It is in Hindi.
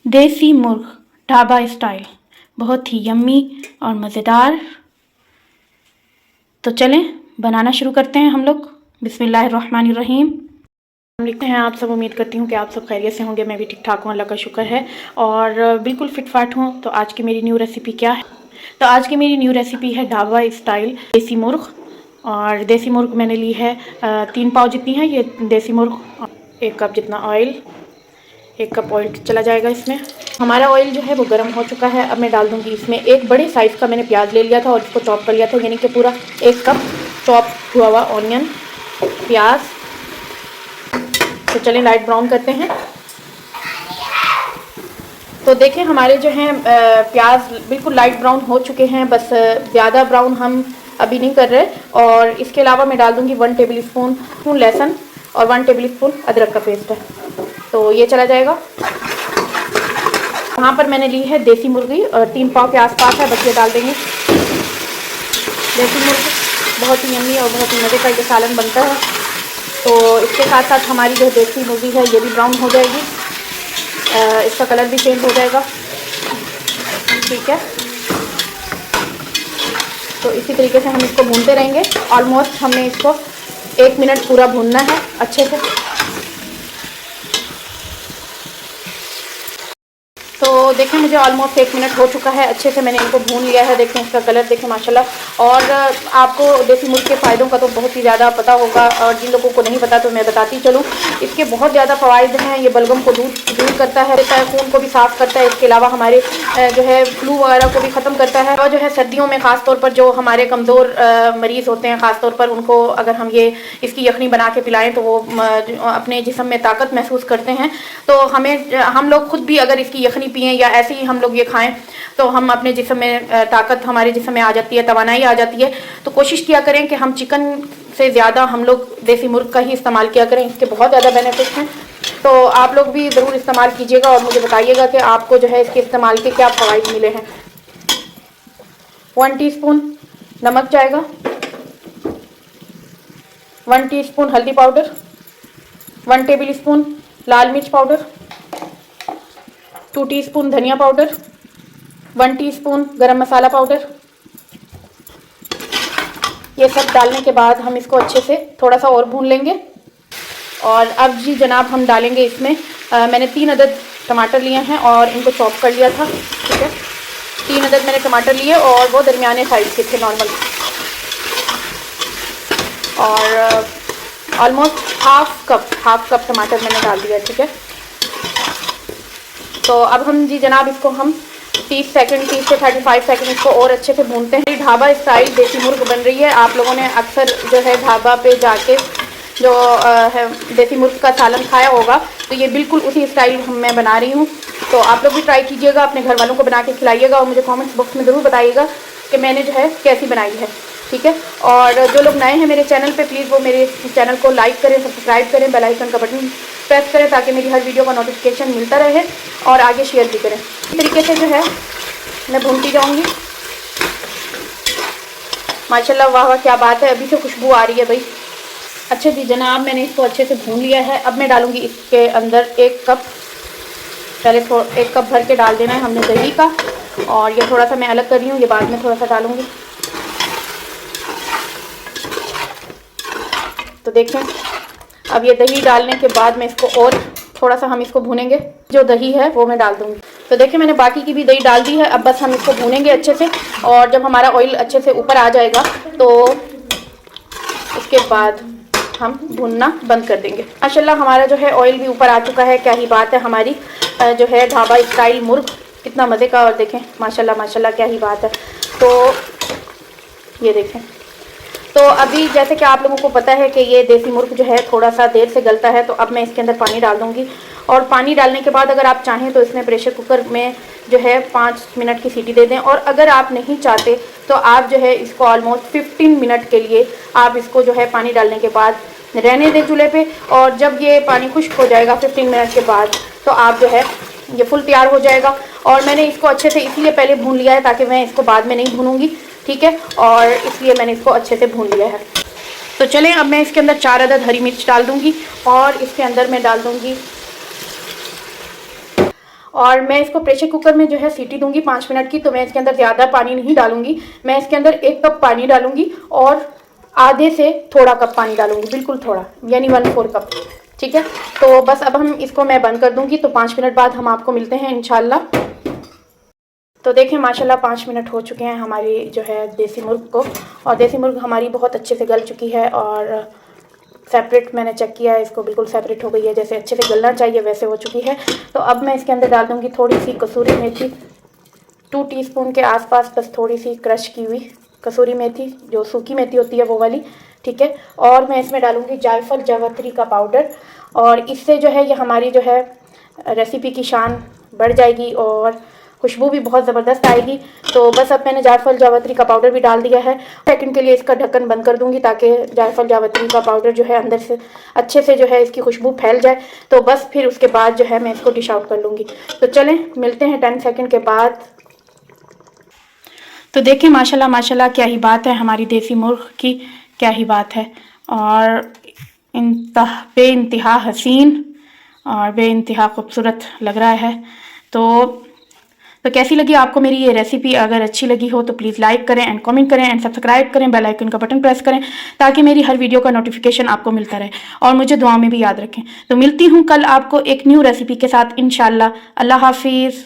देसी मुर्ग ढाबा स्टाइल, बहुत ही यम्मी और मज़ेदार। तो चलें बनाना शुरू करते हैं हम लोग। बिस्मिल्लाहिर्रहमानिर्रहीम। हम लिखते हैं आप सब। उम्मीद करती हूँ कि आप सब खैरियत से होंगे। मैं भी ठीक ठाक हूँ, अल्लाह का शुक्र है, और बिल्कुल फिट फाट हूँ। तो आज की मेरी न्यू रेसिपी क्या है? तो आज की मेरी न्यू रेसिपी है ढाबा स्टाइल देसी मुर्ग। और देसी मुर्ग मैंने ली है 3 पाव जितनी है ये देसी मुर्ग। 1 कप जितना ऑयल, 1 कप ऑयल चला जाएगा इसमें। हमारा ऑयल जो है वो गर्म हो चुका है। अब मैं डाल दूँगी इसमें 1 बड़े साइज़ का मैंने प्याज ले लिया था और इसको चॉप कर लिया था, यानी कि पूरा 1 कप चॉप हुआ हुआ ऑनियन, प्याज। तो चलें लाइट ब्राउन करते हैं। तो देखें हमारे जो हैं प्याज बिल्कुल लाइट ब्राउन हो चुके हैं, बस ज़्यादा ब्राउन हम अभी नहीं कर रहे। और इसके अलावा मैं डाल दूँगी 1 टेबल स्पून लहसुन और 1 टेबल स्पून अदरक का पेस्ट है। तो ये चला जाएगा। यहाँ पर मैंने ली है देसी मुर्गी और 3 पाव के आसपास है, बस ये डाल देंगे। देसी मुर्गी बहुत ही यम्मी और बहुत ही मज़े का ये सालन बनता है। तो इसके साथ साथ हमारी जो देसी मुर्गी है ये भी ब्राउन हो जाएगी, इसका कलर भी चेंज हो जाएगा। ठीक है, तो इसी तरीके से हम इसको भूनते रहेंगे। ऑलमोस्ट हमें इसको 1 मिनट पूरा भूनना है अच्छे से। तो देखें मुझे ऑलमोस्ट 1 मिनट हो चुका है, अच्छे से मैंने इनको भून लिया है। देखें इसका कलर देखें माशाल्लाह। और आपको देसी मुर्ग के फ़ायदों का तो बहुत ही ज़्यादा पता होगा, और जिन लोगों को नहीं पता तो मैं बताती चलूँ। इसके बहुत ज़्यादा फ़वाइद हैं। ये बलगम को दूर करता है, खून को भी साफ़ करता है। इसके अलावा हमारे जो है फ्लू वगैरह को भी ख़त्म करता है। और जो है सर्दियों में ख़ास तौर पर जो हमारे कमज़ोर मरीज़ होते हैं, ख़ास तौर पर उनको अगर हम ये इसकी यखनी बना के पिलाएँ तो वो अपने जिस्म में ताकत महसूस करते हैं। तो हम लोग खुद भी अगर इसकी यखनी पिएँ या ऐसे ही हम लोग ये खाएं तो हम अपने जिस्म में ताकत हमारे जिस्म में आ जाती है, तवानाई आ जाती है। तो कोशिश किया करें कि हम चिकन से ज़्यादा हम लोग देसी मुर्ग का ही इस्तेमाल किया करें। इसके बहुत ज़्यादा बेनिफिट्स हैं। तो आप लोग भी ज़रूर इस्तेमाल कीजिएगा और मुझे बताइएगा कि आपको जो है इसके इस्तेमाल के क्या फ़वाइद मिले हैं। 1 टीस्पून नमक जाएगा, 1 टीस्पून हल्दी पाउडर, 1 टेबल स्पून लाल मिर्च पाउडर, 2 टीस्पून धनिया पाउडर, 1 टीस्पून गरम मसाला पाउडर। ये सब डालने के बाद हम इसको अच्छे से थोड़ा सा और भून लेंगे। और अब जी जनाब हम डालेंगे इसमें मैंने 3 अदद टमाटर लिए हैं और इनको चॉप कर लिया था। ठीक है, 3 अदद मैंने टमाटर लिए और वो दरमियाने साइज़ के थे, नॉर्मल। और ऑलमोस्ट हाफ कप टमाटर मैंने डाल दिया। ठीक है, तो अब हम जी जनाब इसको हम 30 से 35 सेकंड इसको और अच्छे से भूनते हैं। ढाबा स्टाइल देसी मुर्ग बन रही है। आप लोगों ने अक्सर जो है ढाबा पे जाके जो है देसी मुर्ग का सालन खाया होगा, तो ये बिल्कुल उसी स्टाइल मैं बना रही हूँ। तो आप लोग भी ट्राई कीजिएगा, अपने घर वालों को बना के खिलाइएगा और मुझे कमेंट्स बॉक्स में ज़रूर बताइएगा कि मैंने जो है कैसी बनाई है। ठीक है, और जो लोग नए हैं मेरे चैनल पे प्लीज़ वो मेरे चैनल को लाइक करें, सब्सक्राइब करें, बेल आइकन का बटन प्रेस करें ताकि मेरी हर वीडियो का नोटिफिकेशन मिलता रहे, और आगे शेयर भी करें। इस तरीके से जो है मैं भूनती जाऊँगी। माशाल्लाह, वाह वाह क्या बात है, अभी से खुशबू आ रही है भाई। अच्छा जी जनाब, मैंने इसको अच्छे से भून लिया है। अब मैं डालूँगी इसके अंदर 1 कप, पहले 1 कप भर के डाल देना है हमने दही का। और ये थोड़ा सा मैं अलग कर रही हूँ, ये बाद में थोड़ा सा डालूँगी। तो देखें अब ये दही डालने के बाद मैं इसको और थोड़ा सा हम इसको भूनेंगे। जो दही है वो मैं डाल दूँगी। तो देखिए मैंने बाकी की भी दही डाल दी है। अब बस हम इसको भूनेंगे अच्छे से, और जब हमारा ऑयल अच्छे से ऊपर आ जाएगा तो उसके बाद हम भूनना बंद कर देंगे। माशाल्लाह हमारा जो है ऑयल भी ऊपर आ चुका है। क्या ही बात है, हमारी जो है ढाबा स्टाइल मुर्ग कितना मज़े का। और देखें माशाल्लाह माशाल्लाह क्या ही बात है। तो ये देखें, तो अभी जैसे कि आप लोगों को पता है कि ये देसी मुर्ग जो है थोड़ा सा देर से गलता है, तो अब मैं इसके अंदर पानी डाल दूँगी। और पानी डालने के बाद अगर आप चाहें तो इसमें प्रेशर कुकर में जो है 5 मिनट की सीटी दे दें। और अगर आप नहीं चाहते तो आप जो है इसको ऑलमोस्ट 15 मिनट के लिए आप इसको जो है पानी डालने के बाद रहने दें चूल्हे पे। और जब ये पानी खुश्क हो जाएगा 15 मिनट के बाद, तो आप जो है ये फुल तैयार हो जाएगा। और मैंने इसको अच्छे से इसलिए पहले भून लिया है ताकि मैं इसको बाद में नहीं भूनूंगी। ठीक है, और इसलिए मैंने इसको अच्छे से भून लिया है। तो चलें अब मैं इसके अंदर 4 अदद हरी मिर्च डाल दूँगी, और इसके अंदर मैं डाल दूँगी और मैं इसको प्रेशर कुकर में जो है सीटी दूंगी 5 मिनट की। तो मैं इसके अंदर ज़्यादा पानी नहीं डालूंगी, मैं इसके अंदर 1 कप पानी डालूंगी और आधे से थोड़ा कप पानी डालूंगी, बिल्कुल थोड़ा, यानी 1/4 कप। ठीक है, तो बस अब हम इसको मैं बंद कर दूंगी। तो 5 मिनट बाद हम आपको मिलते हैं इंशाल्लाह। तो देखें माशाल्लाह 5 मिनट हो चुके हैं हमारी जो है देसी मुर्ग को, और देसी मुर्ग हमारी बहुत अच्छे से गल चुकी है और सेपरेट मैंने चेक किया है, इसको बिल्कुल सेपरेट हो गई है, जैसे अच्छे से गलना चाहिए वैसे हो चुकी है। तो अब मैं इसके अंदर डाल दूँगी थोड़ी सी कसूरी मेथी, 2 टीस्पून के आसपास, बस थोड़ी सी क्रश की हुई कसूरी मेथी, जो सूखी मेथी होती है वो वाली। ठीक है, और मैं इसमें डालूँगी जायफल जावित्री का पाउडर, और इससे जो है ये हमारी जो है रेसिपी की शान बढ़ जाएगी और खुशबू भी बहुत ज़बरदस्त आएगी। तो बस अब मैंने जायफल जावित्री का पाउडर भी डाल दिया है। सेकंड के लिए इसका ढक्कन बंद कर दूंगी ताकि जायफल जावित्री का पाउडर जो है अंदर से अच्छे से जो है इसकी खुशबू फैल जाए। तो बस फिर उसके बाद जो है मैं इसको डिश आउट कर लूँगी। तो चलें मिलते हैं 10 सेकंड के बाद। तो देखें माशाल्लाह माशाल्लाह क्या ही बात है हमारी देसी मुर्ग की, क्या ही बात है, और बेइंतहा हसीन और बेइंतहा खूबसूरत लग रहा है। तो कैसी लगी आपको मेरी ये रेसिपी? अगर अच्छी लगी हो तो प्लीज़ लाइक करें एंड कमेंट करें एंड सब्सक्राइब करें, बेल आइकन का बटन प्रेस करें ताकि मेरी हर वीडियो का नोटिफिकेशन आपको मिलता रहे, और मुझे दुआ में भी याद रखें। तो मिलती हूँ कल आपको एक न्यू रेसिपी के साथ इंशाल्लाह। अल्लाह हाफिज़।